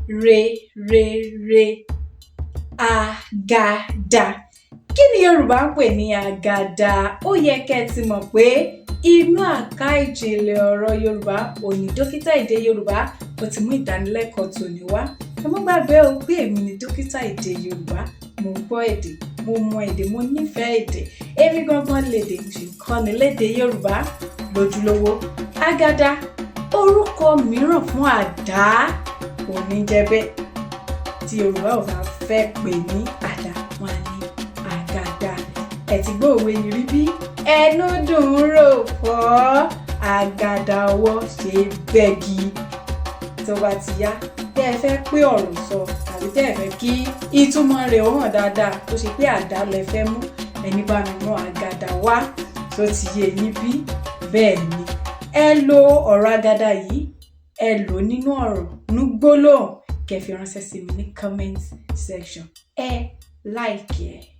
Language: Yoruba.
re. Agada. Kí ni Yorùbá ń pè ní Agada? Ó yẹ kẹ́ ẹ ti mọ̀ pé inú àká ìjìnlẹ̀ ọ̀rọ̀ Yorùbá òní dókítà èdè Yorùbá ó ti mú ìdánilẹ́kọ̀ọ́ tòní wá. Ẹ má gbàgbé o pé èmi ni dókítà èdè Yorùbá. Mo gbọ́ èdè, mo mọ èdè, mo nífẹ̀ẹ́ èdè. Èmi gangan lédè mo sì ń kọ́ni lédè Yorùbá lójúlówó. Agada, orúkọ mìíràn fún àdá òní jẹ́ bẹ́ẹ̀. Tí Yorùbá ò bá fẹ́ pè ní àdá, wọn á ní Agada. Ẹ ti gbọ́ òwe yìí rí bí? Ẹnu dùn ún rò fọ́, àgàdà ọwọ́ ṣe bẹ́gi. Tó bá ti yá, tẹ́ ẹ fẹ́ pé ọ̀rọ̀ sọ tàbí tẹ́ ẹ fẹ́ kí ìtumọ̀ rẹ̀ ó hàn dáadáa tó ṣe pé àdá lẹ fẹ́ mú, ẹni bá mi mú àgàdà wá tó ti yé yín bí? Bẹ́ẹ̀ ni. Ẹ lo ọ̀rọ̀ àgàdà yìí, ẹ lò nínú ọ̀rọ̀, nínú gbólóhùn, kẹ́ fi ránṣẹ́ sí mi ní comment section. Ẹ like ẹ.